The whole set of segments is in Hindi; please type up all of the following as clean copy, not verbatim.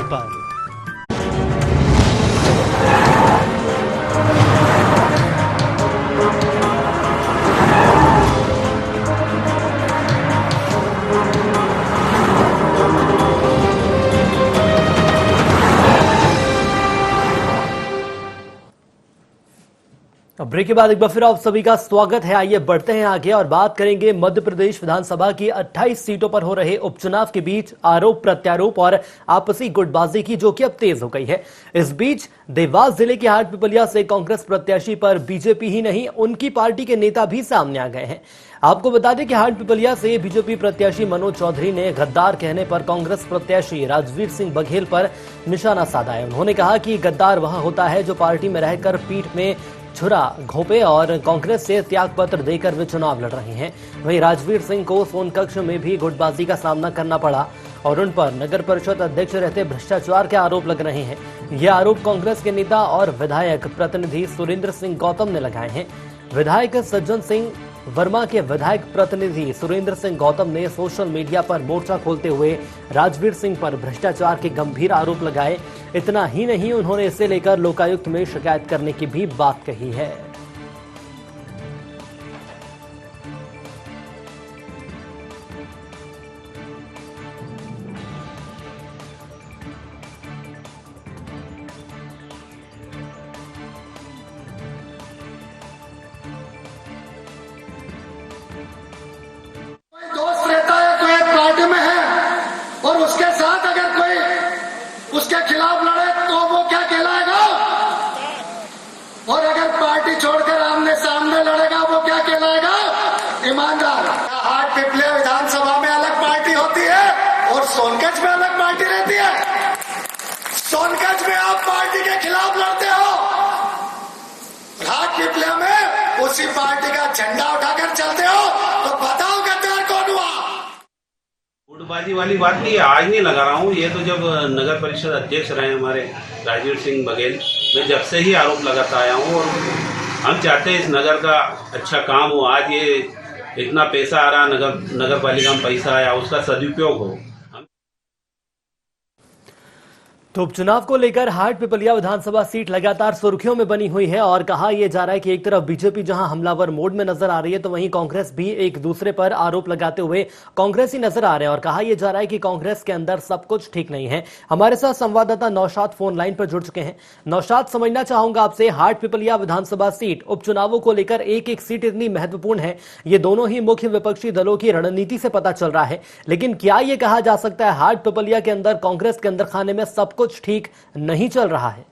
पर। ब्रेक के बाद एक बार फिर आप सभी का स्वागत है। आइए बढ़ते हैं आगे और बात करेंगे मध्य प्रदेश विधानसभा की 28 सीटों पर हो रहे उपचुनाव के बीच आरोप प्रत्यारोप और आपसी गुटबाजी की, जो कि अब तेज हो गई है। इस बीच देवास जिले के हाट पिपलिया से कांग्रेस प्रत्याशी पर बीजेपी ही नहीं, उनकी पार्टी के नेता भी सामने आ गए हैं। आपको बता दें कि हाट पिपलिया से बीजेपी प्रत्याशी मनोज चौधरी ने गद्दार कहने पर कांग्रेस प्रत्याशी राजवीर सिंह बघेल पर निशाना साधा है। उन्होंने कहा कि गद्दार वह होता है जो पार्टी में रहकर पीठ में छुरा घोंपे और कांग्रेस से त्यागपत्र देकर वे चुनाव लड़ रहे हैं। वहीं राजवीर सिंह को सोनकक्ष में भी गुटबाजी का सामना करना पड़ा और उन पर नगर परिषद अध्यक्ष रहते भ्रष्टाचार के आरोप लग रहे हैं। ये आरोप कांग्रेस के नेता और विधायक प्रतिनिधि सुरेंद्र सिंह गौतम ने लगाए हैं। विधायक सज्जन सिंह वर्मा के विधायक प्रतिनिधि सुरेंद्र सिंह गौतम ने सोशल मीडिया पर मोर्चा खोलते हुए राजवीर सिंह पर भ्रष्टाचार के गंभीर आरोप लगाए। इतना ही नहीं, उन्होंने इसे लेकर लोकायुक्त में शिकायत करने की भी बात कही है। और उसके साथ अगर कोई उसके खिलाफ लड़े तो वो क्या कहलाएगा, और अगर पार्टी छोड़कर आमने सामने लड़ेगा वो क्या कहलाएगा, ईमानदार। हाट पिपलिया विधानसभा में अलग पार्टी होती है और सोनकच्छ में अलग पार्टी रहती है। सोनकच्छ में आप पार्टी के खिलाफ लड़ते हो, हाट पिपलिया में उसी पार्टी का झंडा उठाकर चलते हो, तो बताओ गद्दार कौन हुआ। गुटबाजी वाली बात नहीं, आज नहीं लगा रहा हूँ। ये तो जब नगर परिषद अध्यक्ष रहे हमारे राजवीर सिंह बघेल, मैं जब से ही आरोप लगाता आया हूँ और हम चाहते हैं इस नगर का अच्छा काम हो। आज ये इतना पैसा आ रहा, नगर पालिका में पैसा आया, उसका सदुपयोग हो। तो उपचुनाव को लेकर हाट पिपलिया विधानसभा सीट लगातार सुर्खियों में बनी हुई है और कहा यह जा रहा है कि एक तरफ बीजेपी जहां हमलावर मोड में नजर आ रही है, तो वहीं कांग्रेस भी एक दूसरे पर आरोप लगाते हुए कांग्रेसी नजर आ रहे हैं और कहा यह जा रहा है कि कांग्रेस के अंदर सब कुछ ठीक नहीं है। हमारे साथ संवाददाता नौशाद फोन लाइन पर जुड़ चुके हैं। नौशाद, समझना चाहूंगा आपसे, हाट पिपलिया विधानसभा सीट उपचुनावों को लेकर एक एक सीट इतनी महत्वपूर्ण है, ये दोनों ही मुख्य विपक्षी दलों की रणनीति से पता चल रहा है, लेकिन क्या यह कहा जा सकता है हाट पिपलिया के अंदर कांग्रेस के अंदर खाने में सब कुछ ठीक नहीं चल रहा है?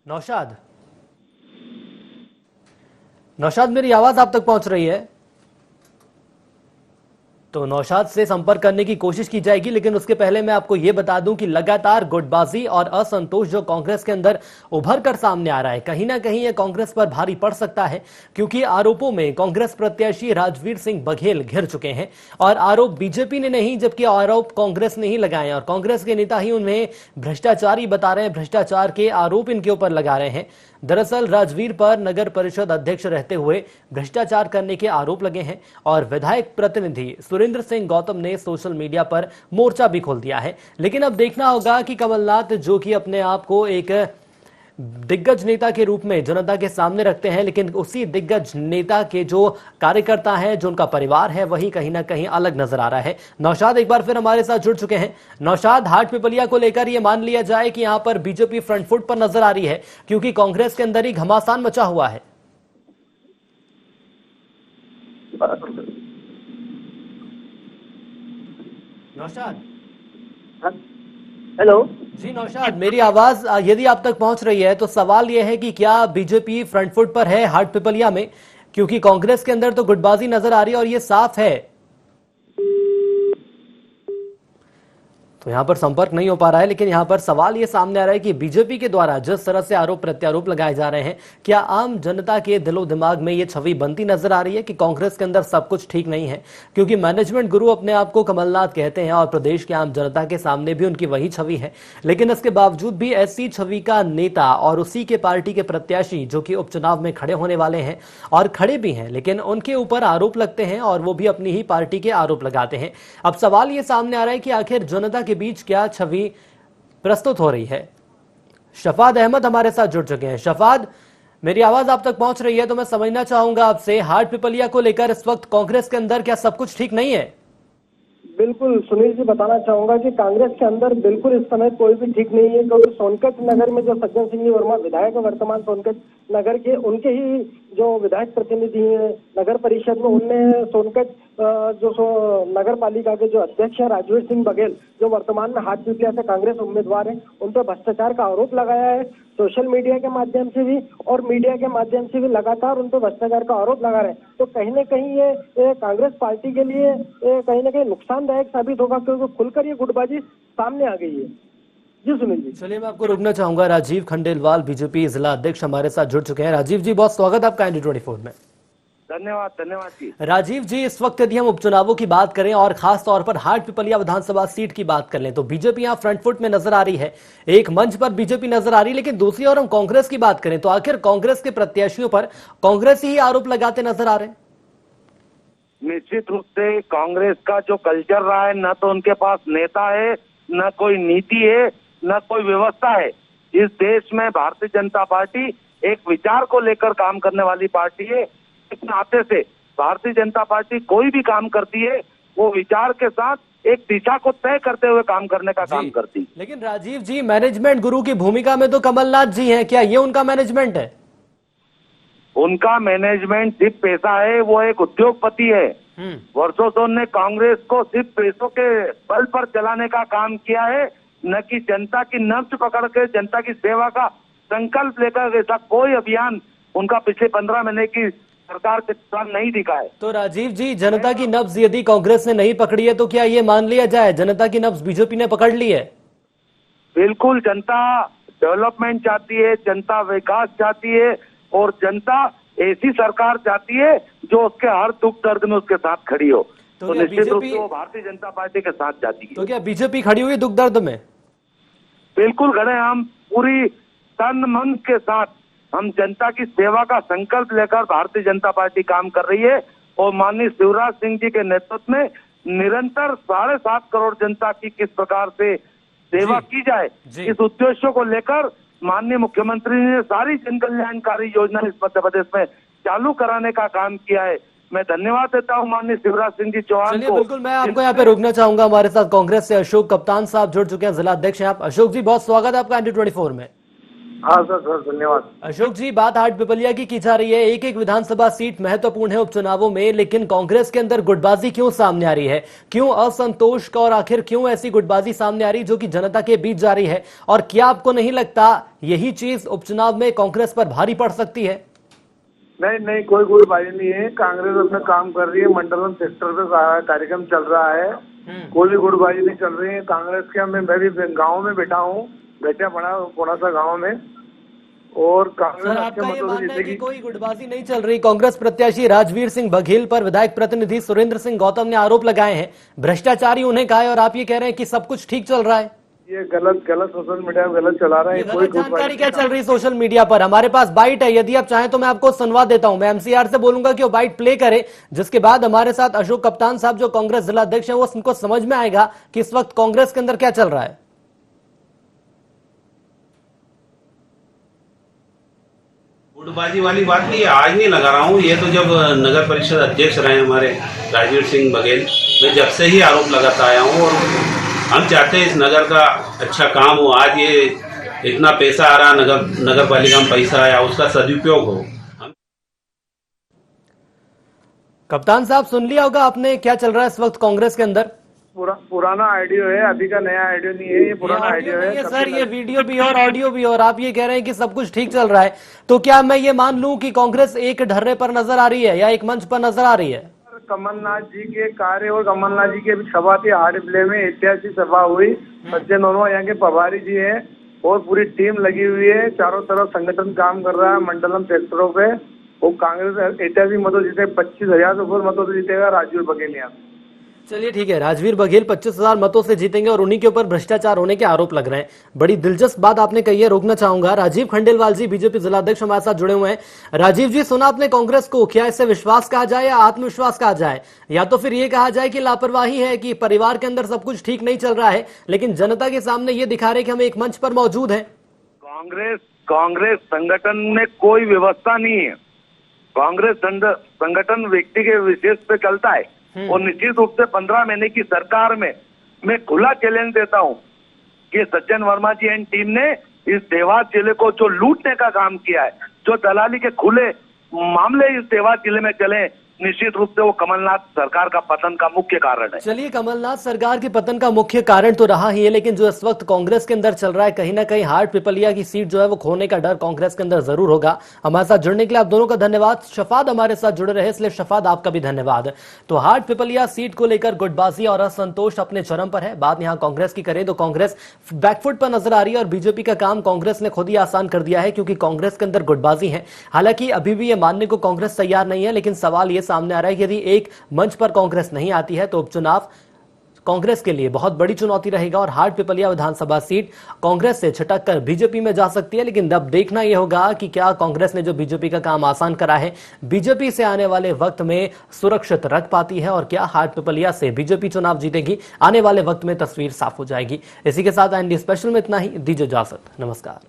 नौशाद, मेरी आवाज आप तक पहुंच रही है? तो नौशाद से संपर्क करने की कोशिश की जाएगी, लेकिन उसके पहले मैं आपको यह बता दूं कि लगातार गुटबाजी और असंतोष जो कांग्रेस के अंदर उभर कर सामने आ रहा है, कहीं ना कहीं यह कांग्रेस पर भारी पड़ सकता है, क्योंकि आरोपों में कांग्रेस प्रत्याशी राजवीर सिंह बघेल घिर चुके हैं और आरोप बीजेपी ने नहीं, जबकि आरोप कांग्रेस ने ही लगाए और कांग्रेस के नेता ही उन्हें भ्रष्टाचारी बता रहे हैं, भ्रष्टाचार के आरोप इनके ऊपर लगा रहे हैं। दरअसल राजवीर पर नगर परिषद अध्यक्ष रहते हुए भ्रष्टाचार करने के आरोप लगे हैं और विधायक प्रतिनिधि सुरेंद्र सिंह गौतम ने सोशल मीडिया पर मोर्चा भी खोल दिया है। लेकिन अब देखना होगा कि कमलनाथ, जो कि अपने आप को एक दिग्गज नेता के रूप में जनता के सामने रखते हैं, लेकिन उसी दिग्गज नेता के जो कार्यकर्ता हैं, जो उनका परिवार है, वही कहीं ना कहीं अलग नजर आ रहा है। नौशाद एक बार फिर हमारे साथ जुड़ चुके हैं। नौशाद, हाट पिपलिया को लेकर यह मान लिया जाए कि यहां पर बीजेपी फ्रंट फुट पर नजर आ रही है, क्योंकि कांग्रेस के अंदर ही घमासान मचा हुआ है। नौशाद, हेलो जी नौशाद, मेरी आवाज यदि आप तक पहुंच रही है तो सवाल यह है कि क्या बीजेपी फ्रंट फुट पर है हाट पिपलिया में, क्योंकि कांग्रेस के अंदर तो गुटबाजी नजर आ रही है और ये साफ है। तो यहाँ पर संपर्क नहीं हो पा रहा है, लेकिन यहाँ पर सवाल ये सामने आ रहा है कि बीजेपी के द्वारा जिस तरह से आरोप प्रत्यारोप लगाए जा रहे हैं, क्या आम जनता के दिलो दिमाग में ये छवि बनती नजर आ रही है कि कांग्रेस के अंदर सब कुछ ठीक नहीं है? क्योंकि मैनेजमेंट गुरु अपने आप को कमलनाथ कहते हैं और प्रदेश के आम जनता के सामने भी उनकी वही छवि है, लेकिन इसके बावजूद भी ऐसी छवि का नेता और उसी के पार्टी के प्रत्याशी जो कि उपचुनाव में खड़े होने वाले हैं और खड़े भी हैं, लेकिन उनके ऊपर आरोप लगते हैं और वो भी अपनी ही पार्टी के आरोप लगाते हैं। अब सवाल ये सामने आ रहा है कि आखिर जनता के बीच क्या छवि प्रस्तुत हो रही है? शफाद अहमद हमारे साथ जुड़ चुके हैं। शफाद, मेरी आवाज आप तक पहुंच रही है तो मैं समझना चाहूंगा आपसे, हाट पिपलिया को लेकर इस वक्त कांग्रेस के अंदर क्या सब कुछ ठीक नहीं है? बिल्कुल सुनील जी, बताना चाहूंगा कि कांग्रेस के अंदर बिल्कुल इस समय कोई भी ठीक नहीं है, क्योंकि सोनकत नगर में जो सज्जन सिंह वर्मा विधायक है वर्तमान सोनकत नगर के, उनके ही जो विधायक प्रतिनिधि हैं नगर परिषद में, उनने सोनकत नगर पालिका के जो अध्यक्ष है राजवीर सिंह बघेल, जो वर्तमान में हाट पिपलिया से कांग्रेस उम्मीदवार है, उन पर भ्रष्टाचार का आरोप लगाया है। सोशल मीडिया के माध्यम से भी और मीडिया के माध्यम से भी लगातार उन पर भ्रष्टाचार का आरोप लगा रहे हैं। तो कहीं ना कहीं ये कांग्रेस पार्टी के लिए कहीं ना कहीं नुकसानदायक साबित होगा, क्योंकि खुलकर ये गुटबाजी सामने आ गई है। जी सुनील जी। चलिए, मैं आपको रोकना चाहूंगा। राजीव खंडेलवाल बीजेपी जिला अध्यक्ष हमारे साथ जुड़ चुके हैं। राजीव जी, बहुत स्वागत आपका ND24 में। धन्यवाद जी। राजीव जी, इस वक्त यदि हम उपचुनावों की बात करें और खास तौर पर हाट पिपलिया विधानसभा सीट की बात कर लें तो बीजेपी यहाँ फ्रंट फुट में नजर आ रही है, एक मंच पर बीजेपी नजर आ रही है, लेकिन दूसरी ओर हम कांग्रेस की बात करें तो आखिर कांग्रेस के प्रत्याशियों पर कांग्रेस ही आरोप लगाते नजर आ रहे हैं। निश्चित रूप से कांग्रेस का जो कल्चर रहा है, न तो उनके पास नेता है, न कोई नीति है, न कोई व्यवस्था है। इस देश में भारतीय जनता पार्टी एक विचार को लेकर काम करने वाली पार्टी है। इस नाते से भारतीय जनता पार्टी कोई भी काम करती है वो विचार के साथ एक दिशा को तय करते हुए काम करने का काम करती। लेकिन राजीव जी, मैनेजमेंट गुरु की भूमिका में तो कमलनाथ जी हैं, क्या ये उनका मैनेजमेंट है? उनका मैनेजमेंट सिर्फ पैसा है, वो एक उद्योगपति है। वर्षों से उन्होंने कांग्रेस को सिर्फ पैसों के बल पर चलाने का काम किया है, न कि जनता की नब्ज पकड़ के जनता की सेवा का संकल्प लेकर ऐसा कोई अभियान उनका पिछले 15 महीने की सरकार के दौरान नहीं दिखा है। तो राजीव जी, जनता की नब्ज यदि कांग्रेस ने नहीं पकड़ी है तो क्या ये मान लिया जाए जनता की नब्ज बीजेपी ने पकड़ ली है? बिल्कुल, जनता डेवलपमेंट चाहती है, जनता विकास चाहती है और जनता ऐसी सरकार चाहती है जो उसके हर दुख दर्द में उसके साथ खड़ी हो। तो निश्चित रूप से वो भारतीय जनता पार्टी के साथ जाती है। तो क्या बीजेपी खड़ी हुई दुख दर्द में? बिल्कुल खड़े, हम पूरी तन मन के साथ हम जनता की सेवा का संकल्प लेकर भारतीय जनता पार्टी काम कर रही है और माननीय शिवराज सिंह जी के नेतृत्व में निरंतर 7.5 करोड़ जनता की किस प्रकार से सेवा की जाए, इस उद्देश्य को लेकर माननीय मुख्यमंत्री ने सारी जन कल्याणकारी योजना इस मध्य प्रदेश में चालू कराने का काम किया है। मैं धन्यवाद देता हूं माननीय शिवराज सिंह जी चौहान को। बिल्कुल, मैं आपको यहाँ पे रोकना चाहूंगा। हमारे साथ कांग्रेस से अशोक कप्तान साहब जुड़ चुके हैं, जिला अध्यक्ष हैं आप। अशोक जी, बहुत स्वागत है आपका ND24 में। हाँ सर, धन्यवाद। अशोक जी, बात हाट पिपलिया की जा रही है। एक एक विधानसभा सीट महत्वपूर्ण है उपचुनावों में, लेकिन कांग्रेस के अंदर गुटबाजी क्यों सामने आ रही है? क्यों असंतोष का, और आखिर क्यों ऐसी गुटबाजी सामने आ रही जो कि जनता के बीच जा रही है? और क्या आपको नहीं लगता यही चीज उपचुनाव में कांग्रेस पर भारी पड़ सकती है? नहीं, कोई गुटबाजी नहीं है। कांग्रेस अपना काम कर रही है, मंडलम सेक्टर पे कार्यक्रम चल रहा है, कोई भी गुटबाजी नहीं चल रही है कांग्रेस के। मैं भी गाँव में बैठा हूँ, बैठा पड़ा थोड़ा सा गाँव में, और कांग्रेस आपका ये मानना है कि कोई गुटबाजी नहीं चल रही? कांग्रेस प्रत्याशी राजवीर सिंह बघेल पर विधायक प्रतिनिधि सुरेंद्र सिंह गौतम ने आरोप लगाए हैं, भ्रष्टाचारी उन्हें कहा है, और आप ये कह रहे हैं कि सब कुछ ठीक चल रहा है। ये गलत सोशल मीडिया में गलत चला रहा है। कोई जानकारी क्या चल रही सोशल मीडिया पर? हमारे पास बाइट है, यदि आप चाहें तो मैं आपको सुनवा देता हूं। मैं MCR से बोलूंगा कि वो बाइट प्ले करे, जिसके बाद हमारे साथ अशोक कप्तान साहब जो कांग्रेस जिला अध्यक्ष है, वो उनको समझ में आएगा कि इस वक्त कांग्रेस के अंदर क्या चल रहा है। गुटबाजी वाली बात नहीं, आज नहीं लगा रहा हूँ। ये तो जब नगर परिषद अध्यक्ष रहे हमारे राजवीर सिंह बघेल, मैं जब से ही आरोप लगाता आया हूँ और हम चाहते हैं इस नगर का अच्छा काम हो। आज ये इतना पैसा आ रहा, नगर पालिका में पैसा आया, उसका सदुपयोग हो। कप्तान साहब, सुन लिया होगा आपने क्या चल रहा है इस वक्त कांग्रेस के अंदर? पुराना ऑडियो है, अभी का नया ऑडियो नहीं है, ये पुराना ऑडियो है सर। ये वीडियो भी और ऑडियो भी, और आप ये कह रहे हैं कि सब कुछ ठीक चल रहा है, तो क्या मैं ये मान लूं कि कांग्रेस एक ढर्रे पर नजर आ रही है या एक मंच पर नजर आ रही है? कमलनाथ जी के कार्य और कमलनाथ जी की अभी सभा थी हाड़िबले में, ऐतिहासिक सभा हुई। सज्जन वर्मा यहाँ के प्रभारी जी हैं और पूरी टीम लगी हुई है, चारों तरफ संगठन काम कर रहा है मंडलम सेक्टरों पे। वो कांग्रेस ऐतिहासिक मतों जीते, 25,000 से ऊपर मतों से जीतेगा राजवीर बघेल यहाँ। चलिए ठीक है, राजवीर बघेल 25,000 मतों से जीतेंगे और उन्हीं के ऊपर भ्रष्टाचार होने के आरोप लग रहे हैं। बड़ी दिलचस्प बात आपने कही है, रोकना चाहूंगा। राजीव खंडेलवाल जी बीजेपी जिलाध्यक्ष हमारे साथ जुड़े हुए हैं। राजीव जी, सुना आपने कांग्रेस को, क्या इससे विश्वास कहा जाए या आत्मविश्वास कहा जाए, या तो फिर ये कहा जाए कि लापरवाही है कि परिवार के अंदर सब कुछ ठीक नहीं चल रहा है लेकिन जनता के सामने ये दिखा रहे कि हम एक मंच पर मौजूद हैं? कांग्रेस संगठन में कोई व्यवस्था नहीं है। कांग्रेस संगठन व्यक्ति के विशेष पे चलता है और निश्चित रूप से 15 महीने की सरकार में मैं खुला चैलेंज देता हूं कि सज्जन वर्मा जी एंड टीम ने इस देवास जिले को जो लूटने का काम किया है, जो दलाली के खुले मामले इस देवास जिले में चले, निश्चित रूप से वो कमलनाथ सरकार का पतन का मुख्य कारण है। चलिए, कमलनाथ सरकार के पतन का मुख्य कारण तो रहा ही है, लेकिन जो इस वक्त कांग्रेस के अंदर चल रहा है, कहीं ना कहीं हार्ड पिपलिया की सीट जो है वो खोने का डर कांग्रेस के अंदर जरूर होगा। हमारे साथ जुड़ने के लिए आप दोनों का धन्यवाद। शफाद हमारे साथ जुड़े रहे, इसलिए शफाद आपका भी धन्यवाद। तो हार्ड पिपलिया सीट को लेकर गुटबाजी और असंतोष अपने चरम पर है। बात यहां कांग्रेस की करें तो कांग्रेस बैकफुट पर नजर आ रही है और बीजेपी का काम कांग्रेस ने खुद ही आसान कर दिया है, क्योंकि कांग्रेस के अंदर गुटबाजी है। हालांकि अभी भी यह मानने को कांग्रेस तैयार नहीं है, लेकिन सवाल यह सामने आ रहा है कि यदि एक मंच पर कांग्रेस नहीं आती है तो उपचुनाव कांग्रेस के लिए बहुत बड़ी चुनौती रहेगा और हार्ड पिपलिया विधानसभा सीट कांग्रेस से छटक कर बीजेपी में जा सकती है। लेकिन अब देखना यह होगा कि क्या कांग्रेस ने जो बीजेपी का काम आसान करा है बीजेपी से आने वाले वक्त में सुरक्षित रख पाती है, और क्या हार्ड पिपलिया से बीजेपी चुनाव जीतेगी। आने वाले वक्त में तस्वीर साफ हो जाएगी। इसी के साथ एनडी स्पेशल में इतना ही, दीजिए इजाजत, नमस्कार।